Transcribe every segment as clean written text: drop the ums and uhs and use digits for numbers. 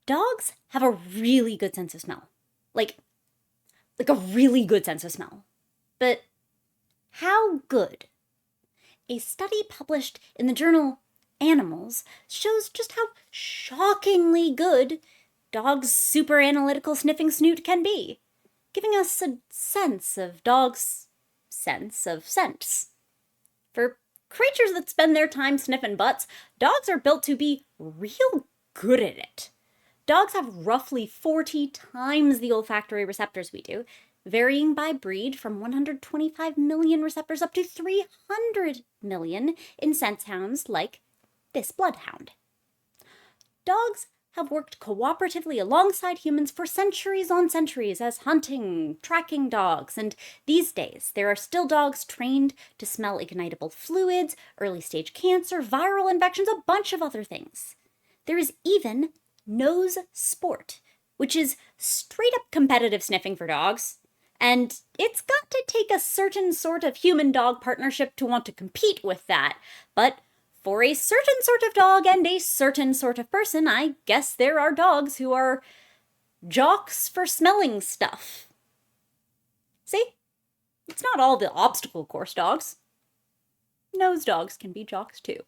Dogs have a really good sense of smell. Like a really good sense of smell. But how good? A study published in the journal Animals shows just how shockingly good dogs' super analytical sniffing snoot can be, giving us a sense of dogs' sense of scents. For creatures that spend their time sniffing butts, dogs are built to be real good at it. Dogs have roughly 40 times the olfactory receptors we do, varying by breed from 125 million receptors up to 300 million in scent hounds like this bloodhound. Dogs have worked cooperatively alongside humans for centuries on centuries as hunting, tracking dogs, and these days there are still dogs trained to smell ignitable fluids, early-stage cancer, viral infections, a bunch of other things. There is even nose sport, which is straight-up competitive sniffing for dogs. And it's got to take a certain sort of human-dog partnership to want to compete with that. But for a certain sort of dog and a certain sort of person, I guess there are dogs who are jocks for smelling stuff. See? It's not all the obstacle course dogs. Nose dogs can be jocks too.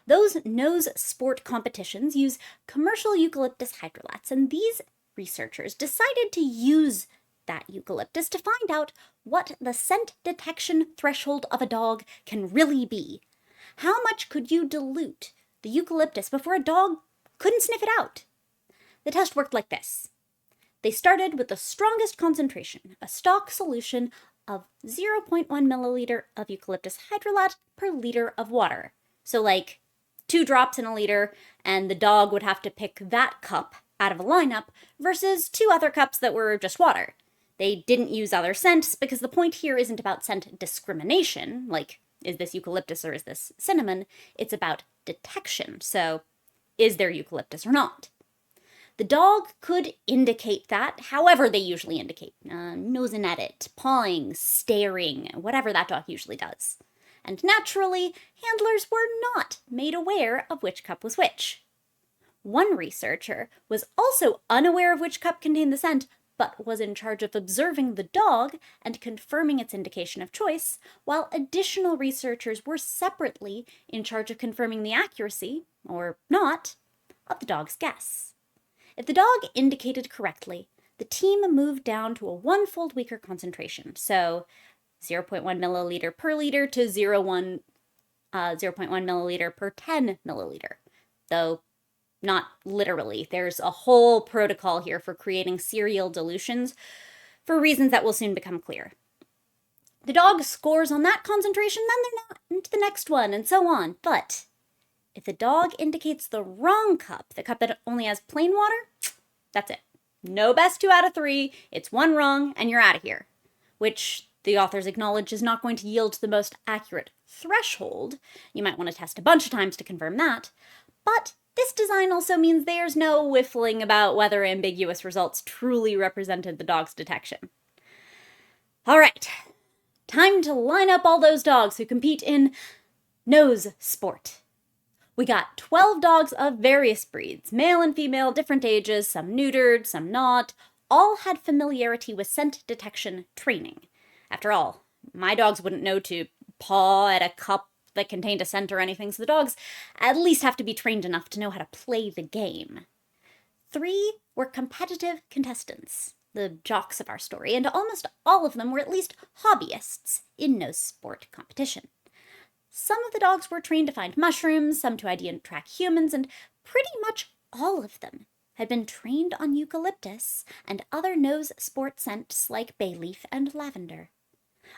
Those nose sport competitions use commercial eucalyptus hydrolats, and these researchers decided to use that eucalyptus to find out what the scent detection threshold of a dog can really be. How much could you dilute the eucalyptus before a dog couldn't sniff it out? The test worked like this. They started with the strongest concentration, a stock solution of 0.1 milliliter of eucalyptus hydrolat per liter of water. So like 2 drops in a liter, and the dog would have to pick that cup out of a lineup versus 2 other cups that were just water. They didn't use other scents because the point here isn't about scent discrimination, like is this eucalyptus or is this cinnamon? It's about detection, so is there eucalyptus or not? The dog could indicate that however they usually indicate, nosing at it, pawing, staring, whatever that dog usually does. And naturally, handlers were not made aware of which cup was which. One researcher was also unaware of which cup contained the scent, but was in charge of observing the dog and confirming its indication of choice, while additional researchers were separately in charge of confirming the accuracy, or not, of the dog's guess. If the dog indicated correctly, the team moved down to a 1-fold weaker concentration, so 0.1 milliliter per liter to 0.1 milliliter per 10 milliliter, though not literally. There's a whole protocol here for creating serial dilutions for reasons that will soon become clear. The dog scores on that concentration, then they're not into the next one, and so on. But if the dog indicates the wrong cup, the cup that only has plain water, that's it. No best 2 out of 3, it's 1 wrong, and you're out of here. Which the authors acknowledge is not going to yield the most accurate threshold. You might want to test a bunch of times to confirm that. But this design also means there's no whiffling about whether ambiguous results truly represented the dog's detection. All right, time to line up all those dogs who compete in nose sport. We got 12 dogs of various breeds, male and female, different ages, some neutered, some not. All had familiarity with scent detection training. After all, my dogs wouldn't know to paw at a cup that contained a scent or anything, so the dogs at least have to be trained enough to know how to play the game. 3 were competitive contestants, the jocks of our story, and almost all of them were at least hobbyists in nose sport competition. Some of the dogs were trained to find mushrooms, some to ID and track humans, and pretty much all of them had been trained on eucalyptus and other nose sport scents like bay leaf and lavender.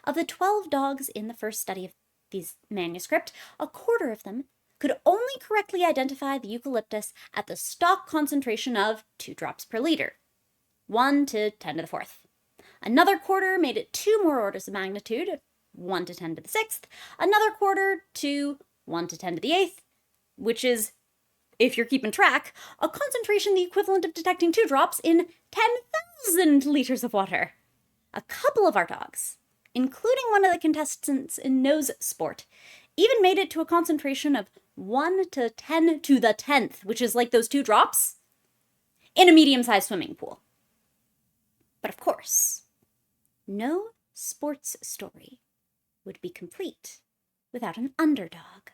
Of the 12 dogs in the first study of these manuscript, a quarter of them could only correctly identify the eucalyptus at the stock concentration of 2 drops per liter, 1 to 10 to the 4th. Another quarter made it 2 more orders of magnitude, 1 to 10 to the 6th, another quarter to 1 to 10 to the 8th, which is, if you're keeping track, a concentration the equivalent of detecting 2 drops in 10,000 liters of water. A couple of our dogs, including one of the contestants in nose sport, even made it to a concentration of 1 to 10 to the 10th, which is like those 2 drops, in a medium-sized swimming pool. But of course, no sports story would be complete without an underdog.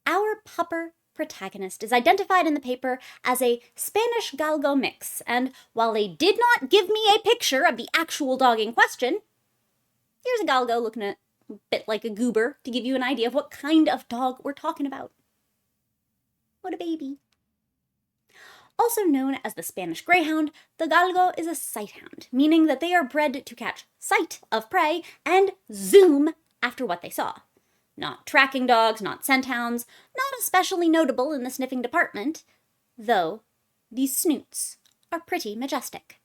Our pupper protagonist is identified in the paper as a Spanish Galgo mix, and while they did not give me a picture of the actual dog in question, here's a Galgo looking a bit like a goober to give you an idea of what kind of dog we're talking about. What a baby. Also known as the Spanish Greyhound, the Galgo is a sighthound, meaning that they are bred to catch sight of prey and zoom after what they saw. Not tracking dogs, not scent hounds, not especially notable in the sniffing department, though these snoots are pretty majestic.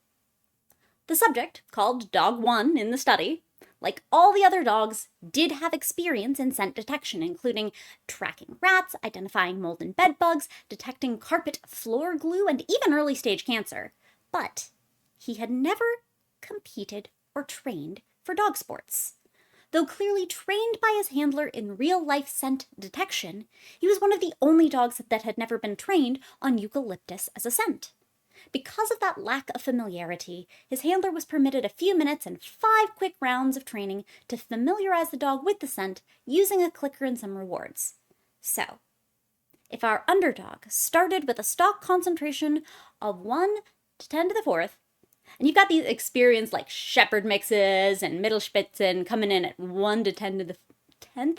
The subject, called Dog 1 in the study, like all the other dogs, did have experience in scent detection, including tracking rats, identifying mold and bed bugs, detecting carpet floor glue, and even early-stage cancer. But he had never competed or trained for dog sports. Though clearly trained by his handler in real-life scent detection, he was one of the only dogs that had never been trained on eucalyptus as a scent. Because of that lack of familiarity, his handler was permitted a few minutes and 5 quick rounds of training to familiarize the dog with the scent using a clicker and some rewards. So, if our underdog started with a stock concentration of 1 to 10 to the 4th, and you've got these experienced like shepherd mixes and Mittelspitzen coming in at 1 to 10 to the 10th,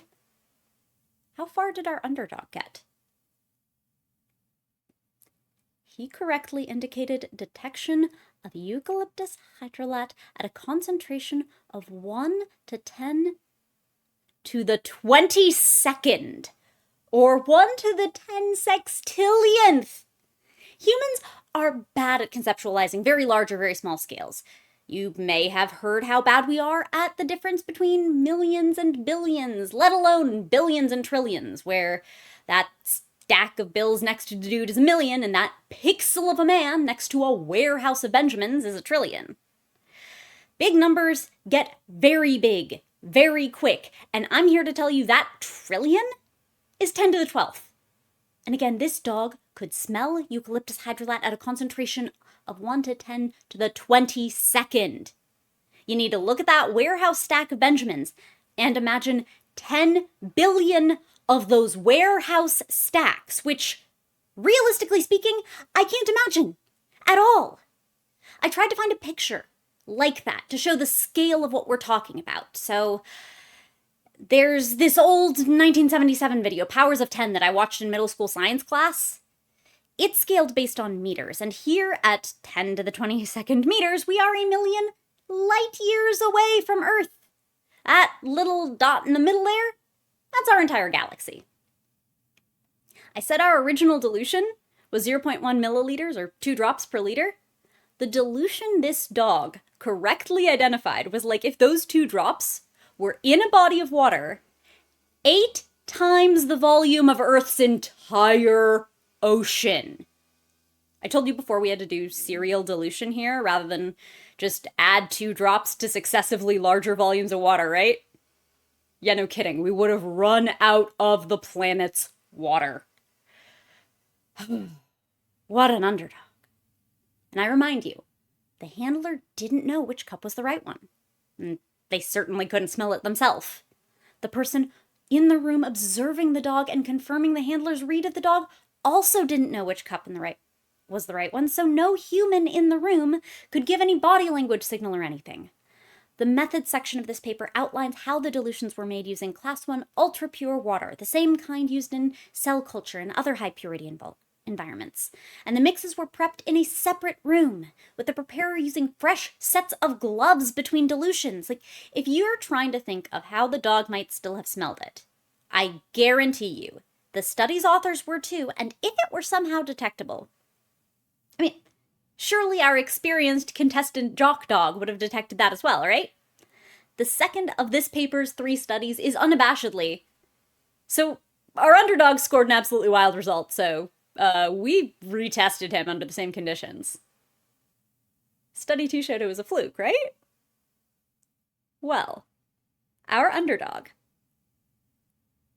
how far did our underdog get? He correctly indicated detection of eucalyptus hydrolat at a concentration of 1 to 10 to the 22nd, or 1 to the 10 sextillionth. Humans are bad at conceptualizing very large or very small scales. You may have heard how bad we are at the difference between millions and billions, let alone billions and trillions, where that stack of bills next to the dude is a million, and that pixel of a man next to a warehouse of Benjamins is a trillion. Big numbers get very big, very quick, and I'm here to tell you that trillion is 10 to the 12th. And again, this dog could smell eucalyptus hydrolat at a concentration of 1 to 10 to the 22nd. You need to look at that warehouse stack of Benjamins and imagine 10 billion of those warehouse stacks, which, realistically speaking, I can't imagine at all. I tried to find a picture like that to show the scale of what we're talking about. So there's this old 1977 video, Powers of 10, that I watched in middle school science class. It's scaled based on meters, and here at 10 to the 22nd meters, we are a million light years away from Earth. That little dot in the middle there, that's our entire galaxy. I said our original dilution was 0.1 milliliters, or 2 drops per liter. The dilution this dog correctly identified was like if those 2 drops were in a body of water 8 times the volume of Earth's entire ocean. I told you before we had to do serial dilution here rather than just add 2 drops to successively larger volumes of water, right? Yeah, no kidding. We would have run out of the planet's water. What an underdog. And I remind you, the handler didn't know which cup was the right one. And they certainly couldn't smell it themselves. The person in the room observing the dog and confirming the handler's read of the dog also didn't know which cup was the right one, so no human in the room could give any body language signal or anything. The methods section of this paper outlines how the dilutions were made using Class 1 ultra-pure water, the same kind used in cell culture and other high-purity environments. And the mixes were prepped in a separate room, with the preparer using fresh sets of gloves between dilutions. Like, if you're trying to think of how the dog might still have smelled it, I guarantee you, the study's authors were too, and if it were somehow detectable, I mean, surely our experienced contestant jock dog would have detected that as well, right? The second of this paper's 3 studies is unabashedly. So, our underdog scored an absolutely wild result, so we retested him under the same conditions. Study 2 showed it was a fluke, right? Well, our underdog,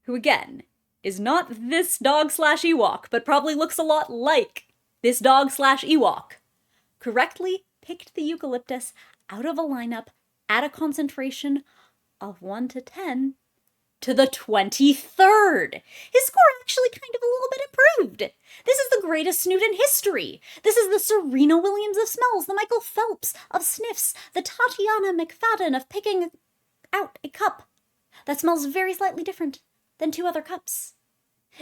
who again is not this dog/Ewok, but probably looks a lot like this dog slash Ewok, correctly picked the eucalyptus out of a lineup at a concentration of 1 to 10 to the 23rd. His score actually kind of a little bit improved. This is the greatest snoot in history. This is the Serena Williams of smells, the Michael Phelps of sniffs, the Tatiana McFadden of picking out a cup that smells very slightly different than 2 other cups.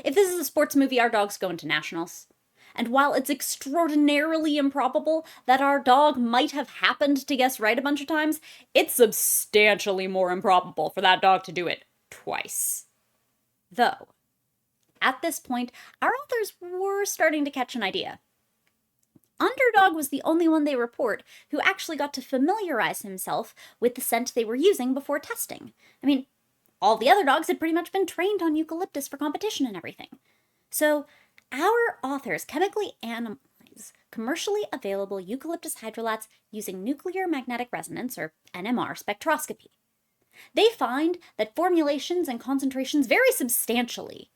If this is a sports movie, our dog's going to nationals. And while it's extraordinarily improbable that our dog might have happened to guess right a bunch of times, it's substantially more improbable for that dog to do it twice. Though, at this point, our authors were starting to catch an idea. Underdog was the only one they report who actually got to familiarize himself with the scent they were using before testing. I mean, all the other dogs had pretty much been trained on eucalyptus for competition and everything. So, our authors chemically analyze commercially available eucalyptus hydrolates using nuclear magnetic resonance, or NMR, spectroscopy. They find that formulations and concentrations vary substantially.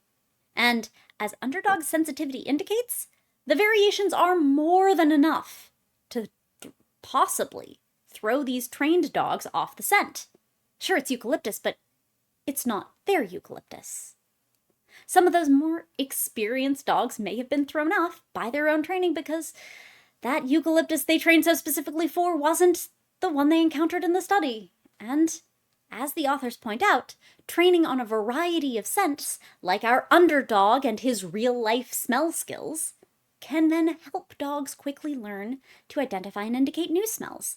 And as Underdog's sensitivity indicates, the variations are more than enough to possibly throw these trained dogs off the scent. Sure, it's eucalyptus, but it's not their eucalyptus. Some of those more experienced dogs may have been thrown off by their own training because that eucalyptus they trained so specifically for wasn't the one they encountered in the study. And as the authors point out, training on a variety of scents, like our Underdog and his real-life smell skills, can then help dogs quickly learn to identify and indicate new smells.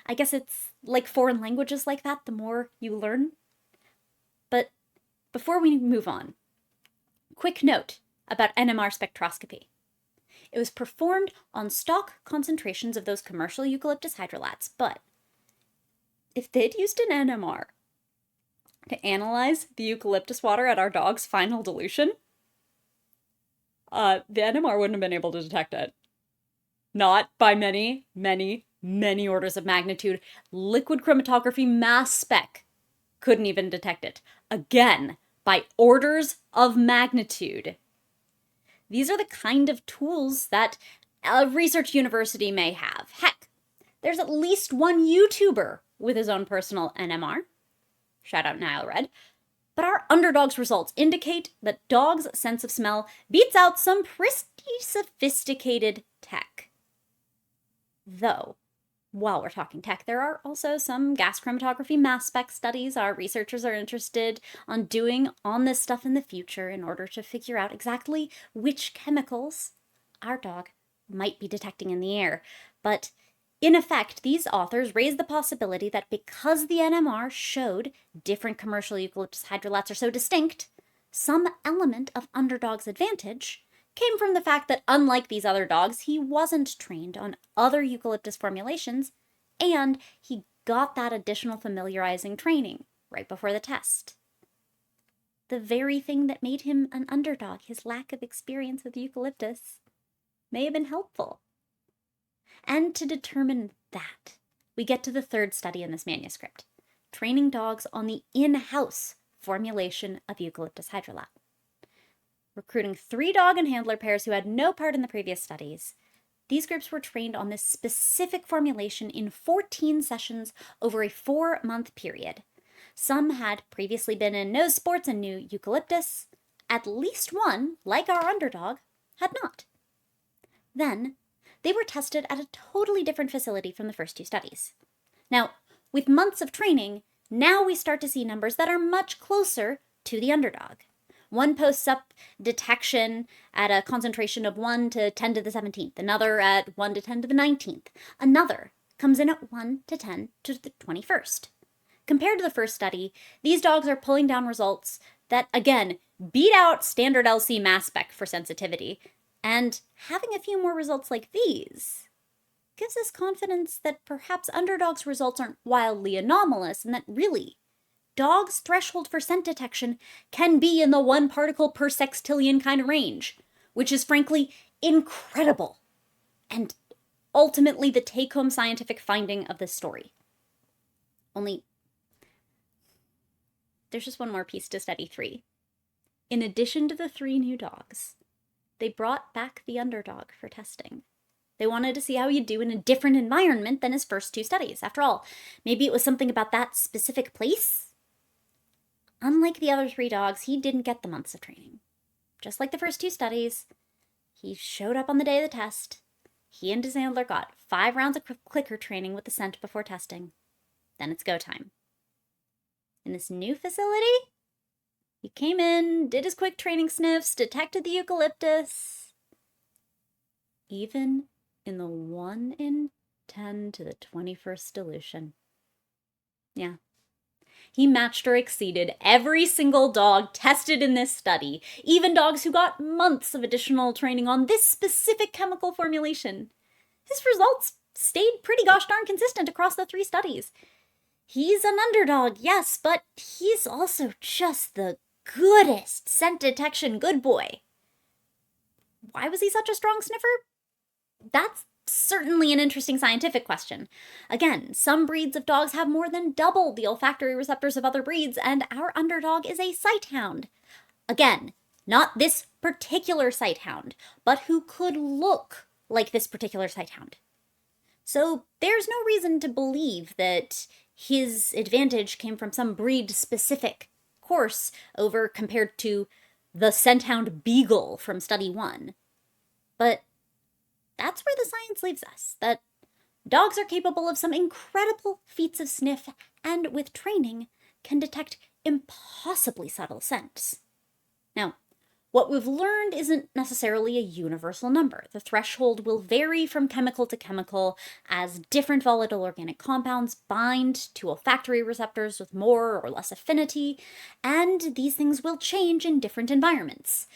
I guess it's like foreign languages like that, the more you learn. But before we move on, quick note about NMR spectroscopy. It was performed on stock concentrations of those commercial eucalyptus hydrolates, but if they'd used an NMR to analyze the eucalyptus water at our dog's final dilution, the NMR wouldn't have been able to detect it. Not by many, many, many orders of magnitude. Liquid chromatography mass spec couldn't even detect it. Again, by orders of magnitude. These are the kind of tools that a research university may have. Heck, there's at least one YouTuber with his own personal NMR. Shout out Nile Red. But our Underdog's results indicate that dogs' sense of smell beats out some pretty sophisticated tech. Though, while we're talking tech, there are also some gas chromatography mass spec studies our researchers are interested on doing on this stuff in the future in order to figure out exactly which chemicals our dog might be detecting in the air. But in effect, these authors raise the possibility that because the NMR showed different commercial eucalyptus hydrolates are so distinct, some element of Underdog's advantage came from the fact that unlike these other dogs, he wasn't trained on other eucalyptus formulations, and he got that additional familiarizing training right before the test. The very thing that made him an underdog, his lack of experience with eucalyptus, may have been helpful. And to determine that, we get to the third study in this manuscript, training dogs on the in-house formulation of eucalyptus hydrolat. Recruiting 3 dog and handler pairs who had no part in the previous studies, these groups were trained on this specific formulation in 14 sessions over a 4-month period. Some had previously been in nose sports and knew eucalyptus. At least one, like our Underdog, had not. Then, they were tested at a totally different facility from the first 2 studies. Now, with months of training, now we start to see numbers that are much closer to the Underdog. One posts up detection at a concentration of 1 to 10 to the 17th, another at 1 to 10 to the 19th, another comes in at 1 to 10 to the 21st. Compared to the first study, these dogs are pulling down results that, again, beat out standard LC mass spec for sensitivity, and having a few more results like these gives us confidence that perhaps Underdog's results aren't wildly anomalous and that really, dogs' threshold for scent detection can be in the 1 particle per sextillion kind of range, which is frankly incredible, and ultimately the take-home scientific finding of this story. Only, there's just one more piece to study 3. In addition to the 3 new dogs, they brought back the underdog for testing. They wanted to see how he'd do in a different environment than his first 2 studies. After all, maybe it was something about that specific place? Unlike the other 3 dogs, he didn't get the months of training. Just like the first 2 studies, he showed up on the day of the test. He and his handler got 5 rounds of clicker training with the scent before testing. Then it's go time. In this new facility, he came in, did his quick training sniffs, detected the eucalyptus. Even in the 1 in 10 to the 21st dilution. Yeah. He matched or exceeded every single dog tested in this study, even dogs who got months of additional training on this specific chemical formulation. His results stayed pretty gosh darn consistent across the 3 studies. He's an underdog, yes, but he's also just the goodest scent detection good boy. Why was he such a strong sniffer? That's certainly an interesting scientific question. Again, some breeds of dogs have more than double the olfactory receptors of other breeds, and our underdog is a sighthound. Again, not this particular sighthound, but who could look like this particular sighthound. So there's no reason to believe that his advantage came from some breed-specific course over compared to the scenthound beagle from study 1. But that's where the science leaves us, that dogs are capable of some incredible feats of sniff and, with training, can detect impossibly subtle scents. Now, what we've learned isn't necessarily a universal number. The threshold will vary from chemical to chemical as different volatile organic compounds bind to olfactory receptors with more or less affinity, and these things will change in different environments.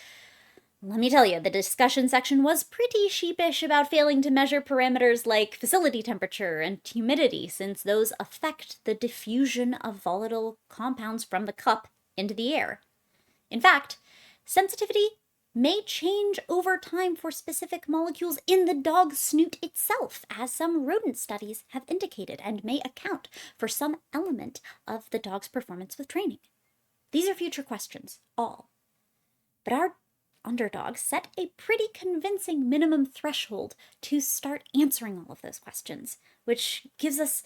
Let me tell you, the discussion section was pretty sheepish about failing to measure parameters like facility temperature and humidity, since those affect the diffusion of volatile compounds from the cup into the air. In fact, sensitivity may change over time for specific molecules in the dog's snoot itself, as some rodent studies have indicated, and may account for some element of the dog's performance with training. These are future questions, all. But our underdog set a pretty convincing minimum threshold to start answering all of those questions, which gives us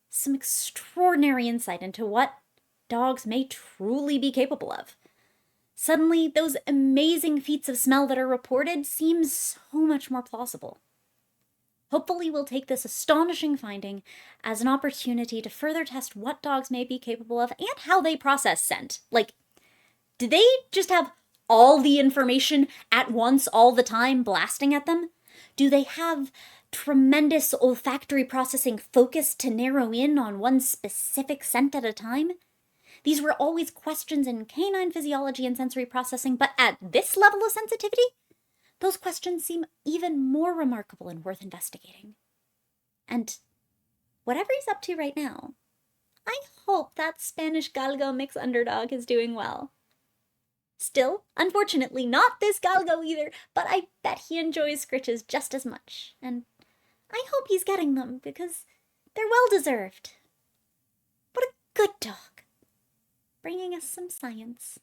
some extraordinary insight into what dogs may truly be capable of. Suddenly, those amazing feats of smell that are reported seem so much more plausible. Hopefully, we'll take this astonishing finding as an opportunity to further test what dogs may be capable of and how they process scent. Like, do they just have all the information at once all the time blasting at them? Do they have tremendous olfactory processing focused to narrow in on one specific scent at a time? These were always questions in canine physiology and sensory processing, but at this level of sensitivity, those questions seem even more remarkable and worth investigating. And whatever he's up to right now, I hope that Spanish Galgo mix underdog is doing well. Still, unfortunately, not this Galgo either, but I bet he enjoys scritches just as much, and I hope he's getting them because they're well-deserved. What a good dog, bringing us some science.